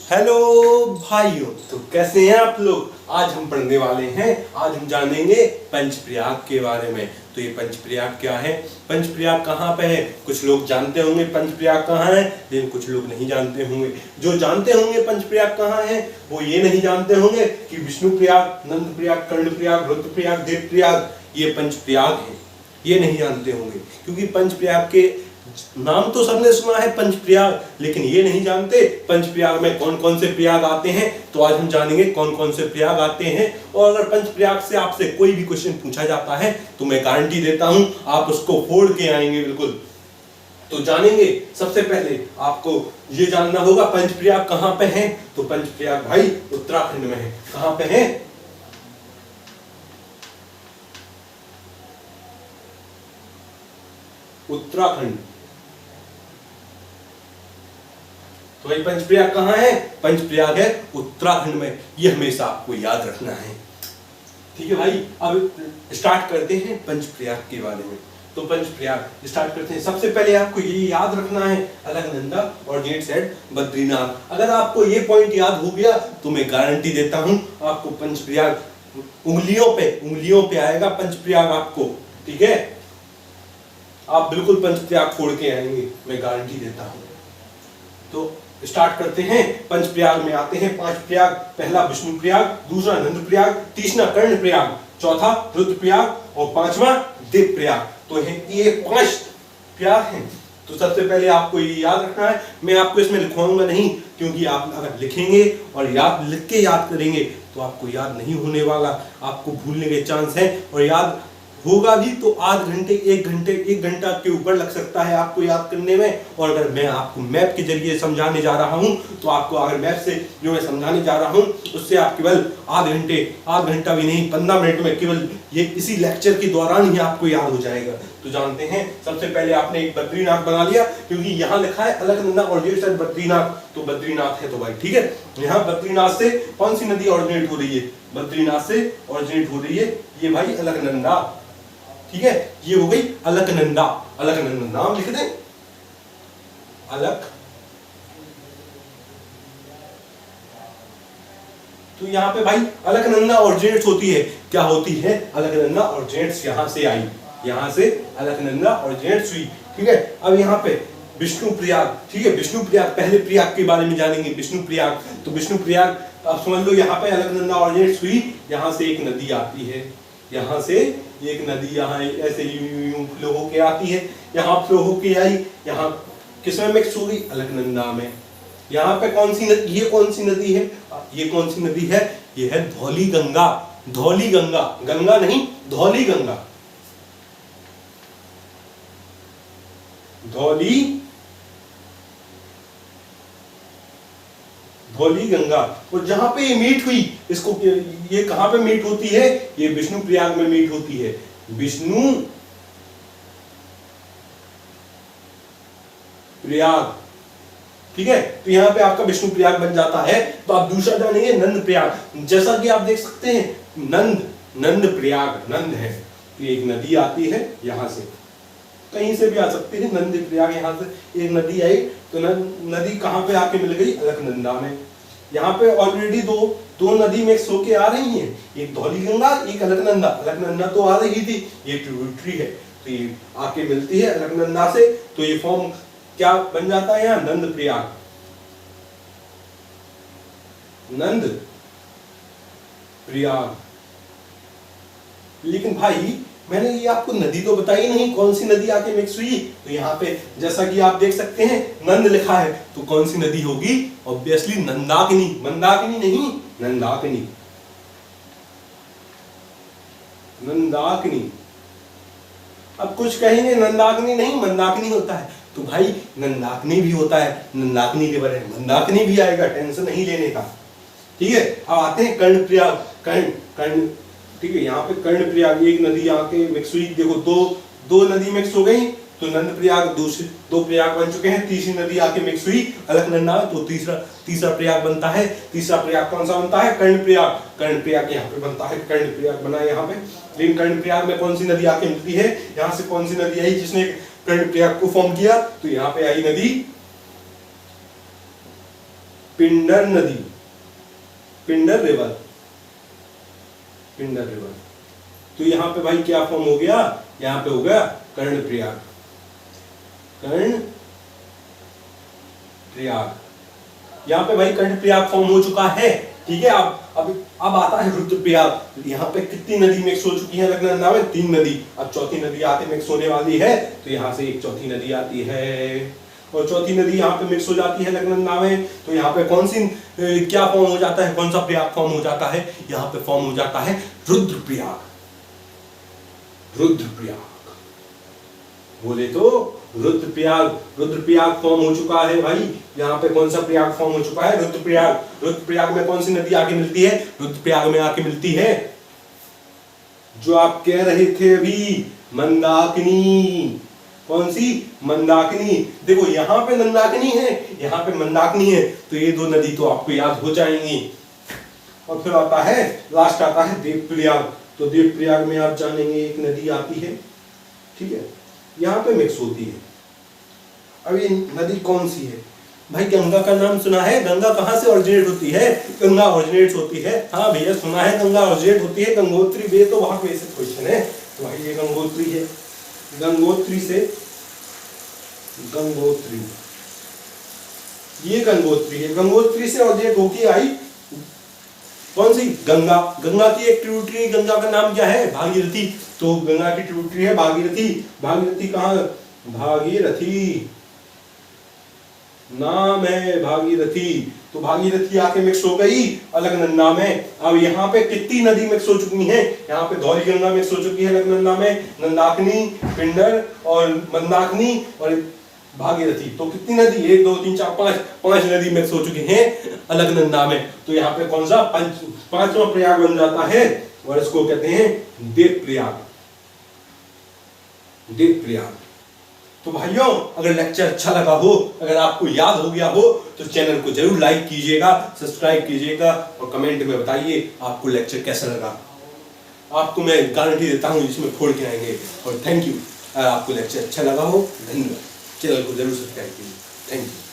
Hello भाइयों, तो कैसे हैं आप लोग। आज हम पढ़ने वाले हैं, आज हम जानेंगे पंचप्रयाग के बारे में। तो ये पंचप्रयाग क्या है, पंचप्रयाग कहाँ पे है। कुछ लोग जानते होंगे पंचप्रयाग कहाँ है, लेकिन कुछ लोग नहीं जानते होंगे। जो जानते होंगे पंचप्रयाग कहाँ है, वो ये नहीं जानते होंगे कि विष्णु प्रयाग, नंद प्रयाग, कर्ण प्रयाग, रुद्रप्रयाग, देवप्रयाग ये पंचप्रयाग है। ये नहीं जानते होंगे क्योंकि पंचप्रयाग के नाम तो सबने सुना है पंचप्रयाग, लेकिन ये नहीं जानते पंचप्रयाग में कौन कौन से प्रयाग आते हैं। तो आज हम जानेंगे कौन कौन से प्रयाग आते हैं। और अगर पंचप्रयाग से आपसे कोई भी क्वेश्चन पूछा जाता है तो मैं गारंटी देता हूं आप उसको फोड़ के आएंगे बिल्कुल। तो जानेंगे, सबसे पहले आपको ये जानना होगा पंचप्रयाग कहां पे है। तो पंचप्रयाग भाई उत्तराखंड में है। कहां पे है, उत्तराखंड। तो भाई पंचप्रयाग कहां है, पंचप्रयाग है उत्तराखंड में। ये हमेशा आपको याद रखना है, ठीक है भाई। अब स्टार्ट करते हैं पंचप्रयाग के बारे में। तो पंचप्रयाग स्टार्ट करते हैं। सबसे पहले आपको ये याद रखना है अलकनंदा और जेट सेट बद्रीनाथ। अगर आपको ये पॉइंट याद हो गया तो मैं गारंटी देता हूं आपको पंचप्रयाग उंगलियों पे आएगा पंचप्रयाग आपको, ठीक है। आप बिल्कुल पंचप्रयाग फोड़ के आएंगे, मैं गारंटी देता हूं। तो स्टार्ट करते हैं। पंचप्रयाग में आते हैं 5 प्रयाग। पहला विष्णु प्रयाग, दूसरा नंद प्रयाग, तीसरा कर्ण प्रयाग, चौथा रुद्रप्रयाग और पांचवा देवप्रयाग। तो ये 5 प्रयाग हैं। तो सबसे पहले आपको ये याद रखना है। मैं आपको इसमें लिखवाऊंगा नहीं, क्योंकि आप अगर लिखेंगे और लिख के याद करेंगे तो आपको याद नहीं होने वाला, आपको भूलने के चांस है। और याद होगा भी तो आध घंटे एक घंटा के ऊपर लग सकता है आपको याद करने में। और अगर मैं आपको मैप के जरिए समझाने जा रहा हूं तो आपको अगर मैप से जो मैं समझाने जा रहा हूं उससे आप केवल आध घंटा भी नहीं 15 मिनट में केवल ये इसी लेक्चर के दौरान ही आपको याद हो जाएगा। तो जानते हैं, सबसे पहले आपने एक बद्रीनाथ बना लिया, क्योंकि यहाँ लिखा है अलकनंदा और बद्रीनाथ, तो बद्रीनाथ है। तो भाई ठीक है, यहाँ बद्रीनाथ से कौन सी नदी ऑरिजिनेट हो रही है, बद्रीनाथ से ऑरिजिनेट हो रही है ये भाई अलकनंदा, ठीक है। ये हो गई अलकनंदा। अलकनंदा नाम लिख दें, अलक। तो यहाँ पे भाई अलकनंदा ऑरिजिनेट होती है, क्या होती है, अलकनंदा ऑरिजिनेट्स यहाँ से आई, यहाँ से अलकनंदा ऑरिजिनेट्स हुई, ठीक है। अब यहाँ पे विष्णु प्रयाग, ठीक है। विष्णु प्रयाग, पहले प्रयाग के बारे में जानेंगे, विष्णु प्रयाग। तो विष्णु प्रयाग आप समझ लो, यहाँ पे अलकनंदा ऑरिजिनेट्स हुई, यहाँ से एक नदी आती है, यहाँ से एक नदी यहाँ ऐसे यूं फ्लो होके आती है, यहाँ फ्लो होके आई, यहाँ किसमें मिक्स हो गई, अलकनंदा में। यहाँ पे कौन सी नदी, ये कौन सी नदी है, ये कौन सी नदी है, ये है धौली गंगा। धौली गंगा, गंगा नहीं धौली गंगा, धौली गंगा। और जहां पे ये मीट हुई, इसको ये कहां पे मीट होती है, ये विष्णु प्रयाग में मीट होती है, विष्णु प्रयाग, ठीक है। तो यहाँ पे आपका विष्णु प्रयाग बन जाता है। तो आप दूसरा जानेंगे नंद प्रयाग। जैसा कि आप देख सकते हैं नंद प्रयाग, नंद है, तो एक नदी आती है यहाँ से, कहीं से भी आ सकती है नंद प्रयाग। यहाँ से एक नदी आई, तो नदी कहाँ पे आके मिल गई, अलकनंदा में। यहाँ पे ऑलरेडी दो नदी मिक्स होके आ रही हैं, एक धौली गंगा, एक अलकनंदा। अलकनंदा तो आ रही थी, ये ट्रिब्यूटरी है, तो ये आके मिलती है अलकनंदा से। तो ये फॉर्म क्या बन जाता है यहाँ, नंद प्रयाग, नंद प्रयाग। लेकिन भाई मैंने ये आपको नदी तो बताई नहीं, कौन सी नदी आके मिक्स हुई। तो यहाँ पे जैसा कि आप देख सकते हैं नंद लिखा है, तो कौन सी नदी होगी, ऑब्वियसली नंदाकिनी। मंदाकिनी नहीं, नंदाकिनी, नंदाकिनी। अब कुछ कहेंगे नंदाकिनी नहीं, मंदाकिनी होता है। तो भाई नंदाकिनी भी होता है, नंदाकिनी के बारे में मंदाकिनी भी आएगा, टेंशन नहीं लेने का, ठीक है। अब आते हैं कर्ण प्रयाग, कर्ण, ठीक है। यहाँ पे कर्ण प्रयाग, एक नदी आके मिक्स हुई, देखो दो नदी मिक्स हो गई, तो नंद प्रयाग, दूसरे 2 प्रयाग बन चुके हैं, तीसरी नदी आके मिक्स हुई अलकनंदा, तो तीसरा प्रयाग बनता है। तीसरा प्रयाग कौन सा बनता है, कर्ण प्रयाग। कर्ण प्रयाग यहाँ पे बनता है, कर्ण प्रयाग बना है यहाँ पे। लेकिन कर्ण प्रयाग में कौन सी नदी आके मिलती है, यहाँ से कौन सी नदी आई जिसने कर्ण प्रयाग को फॉर्म किया, तो यहाँ पे आई नदी पिंडर नदी, पिंडर रिवर, पिंडर रिवर। तो यहां पे भाई क्या फॉर्म हो गया, यहां पे हो गया कर्णप्रयाग, कर्णप्रयाग। यहां पे भाई कर्णप्रयाग फॉर्म हो चुका है, ठीक है। अब आता है रुद्रप्रयाग। यहाँ पे कितनी नदी मिक्स हो चुकी है अलकनंदा में, 3 नदी। अब चौथी नदी आके मिक्स होने वाली है, तो यहाँ से एक चौथी नदी आती है, और चौथी नदी यहाँ पे मिक्स हो जाती है अलकनंदा में। तो यहाँ पे कौन सी क्या फॉर्म हो जाता है, कौन सा प्रयाग फॉर्म हो जाता है, यहाँ पे फॉर्म हो जाता है रुद्रप्रयाग, रुद्रप्रयाग। बोले तो रुद्रप्रयाग, रुद्रप्रयाग फॉर्म हो चुका है भाई। यहाँ पे कौन सा प्रयाग फॉर्म हो चुका है, रुद्रप्रयाग। रुद्रप्रयाग में कौन सी नदी आके मिलती है, रुद्रप्रयाग में आके मिलती है जो आप कह रहे थे अभी, मंदाकिनी। कौन सी, मंदाकिनी। देखो यहाँ पे मंदाकिनी है, यहाँ पे मंदाकिनी है, तो ये 2 नदी तो आपको याद हो जाएंगी। और फिर आता है, लास्ट आता है देवप्रयाग। तो देवप्रयाग में आप जानेंगे एक नदी आती है, ठीक है, यहाँ पे मिक्स होती है। अब ये नदी कौन सी है भाई, गंगा का नाम सुना है, गंगा कहाँ से ओरिजिनेट होती है, गंगा ओरिजिनेट होती है, हाँ भैया सुना है, गंगा ओरिजिनेट होती है गंगोत्री बे, तो वहां पे ऐसे क्वेश्चन है। तो भाई ये गंगोत्री है, गंगोत्री से, गंगोत्री, ये गंगोत्री है, गंगोत्री से ओरिजिनेट होके आई कौन सी, गंगा। गंगा की एक ट्रिब्यूटरी, गंगा का नाम क्या है, भागीरथी। तो गंगा की ट्रिब्यूटरी है भागीरथी। भागीरथी कहाँ, भागीरथी नाम है भागीरथी। तो भागीरथी आके मिक्स हो गई अलकनंदा में। अब यहाँ पे कितनी नदी मिक्स हो चुकी हैं, यहाँ पे धौली गंगा मिक्स हो चुकी है अलकनंदा में, नंदाकिनी, पिंडर और मंदाकिनी और भागीरथी। तो कितनी नदी, 1 2 3 4 5 नदी मिक्स हो चुकी हैं अलकनंदा में। तो यहाँ पे कौन सा पांचवा प्रयाग बन जाता है, और इसको कहते हैं देवप्रयाग, देवप्रयाग। तो भाइयों अगर लेक्चर अच्छा लगा हो, अगर आपको याद हो गया हो, तो चैनल को जरूर लाइक कीजिएगा, सब्सक्राइब कीजिएगा और कमेंट में बताइए आपको लेक्चर कैसा लगा। आपको मैं गारंटी देता हूं इसमें फोड़ के आएंगे। और थैंक यू, अगर आपको लेक्चर अच्छा लगा हो, धन्यवाद। चैनल को जरूर सब्सक्राइब कीजिए। Thank you.